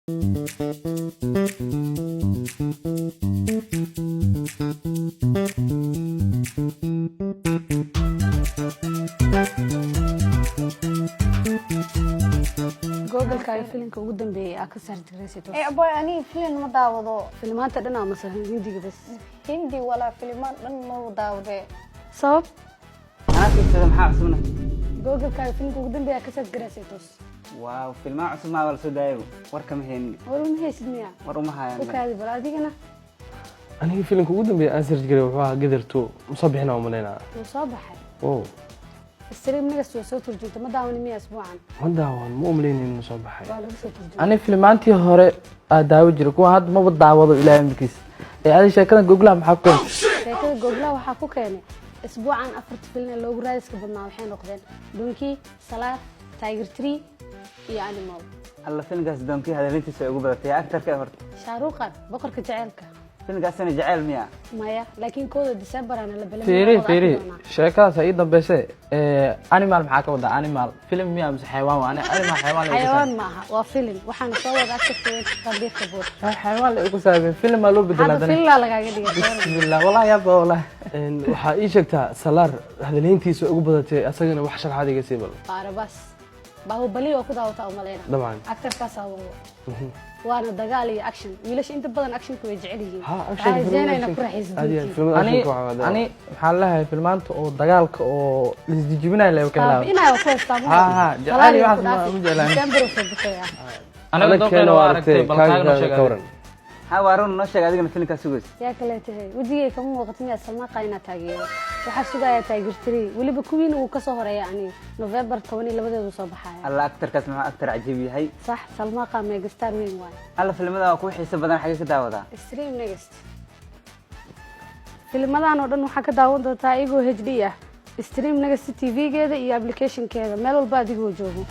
جوجل كاي فيلمك ugu dambeeyay ka sarjiraysid ee aboy ani filim ma daawado filmaanta dhan ama hindiga bas hindi wala filmaan dhan ma daawade sabab أنا في فيلم حاسمنا. جوجل كاي فيلمك ugu dambeeyay ka sarjiraysid واو فيلم عصم ما ولا سودايو وركم هني warun heesidniya ورمها u يعني. kaadi bal adigana أنا فيلم كوجود بأن سيرج جري وحاها قدرتو مصبحنا ومنينا. oo soo baxay أوه stream naga soo turjunta ma daawan miya asbuucan ما داون مو ملين إنه مصبحي. waa lagu soo turjunta أنا فيلمانتي هراء داوي جركوا هاد ما بتدعوضوا إلى أمريكا. هذا شيء كان جوجل محكم. sheekada Google waxa ku keenay asbuucan afarta film loogu raadiska badnaa waxay noqdeen Donkey, Salaar, Tiger Tree iyo Animal. الله فيلم قاس دونكي هذا بنتي سوي قبل تي أكتر كهرت. Shaaruqan boqorka jaceelka فيلم قاس أنا جعل مياه. maya laakiin kooda December ana la balamiyo فيري شركة سعيدة بس أنيمال محاكم ده أنيمال فيلم مياه بس حيوان وأنا أنيمال حيوان xayawaan ma aha waa film waxaan soo wada agtay qadiir kaboor حيوان اللي يكون سابين فيلم ما له بدل hada هذا film la lagaaga dhigay بسم الله والله يا أبا والله إن وحا إيشكتا سلار هذا اللي أنتي سوق بدأت أسجن وحشر هذا يسيبل. qaarabas baahubali oo ku daawata u maleena طبعا. actor-kaas waana dagaal iyo action wiilasha inta badan action-ku way jecel yihiin ها أكشن زينayna ku raaxaysan هذه الفيلم أكشن كوعد. أنا محلها فيلمانت أو دجالك أو لزديجبنا اللي وكلا inaa ku heestaa ها جعلي واحد ما مجلان December soo baxaya أنا بدو كانوا أركتي بالكاغنا شغال كورن. ها وارون نشجع هذيك الفيلم كسويس. yaa kale tahay wajigay kama muuqatin yaa salmaaqa ina taageero waxa sugaya Tiger Tree waliba kuwiin uu ka soo horeeyay ani November 12 soo baxaya الله أكتر كاس مع أكتر عجيب هاي. صح salmaaqa mega star weyn waay الله فيلم ده أكو حسب بدن حاجة كده وده. stream next filmadan oo dhan waxa ka daawan doontaa iyago HD ah stream next TV-geeda iyo application-keeda meel walba adigoo joogo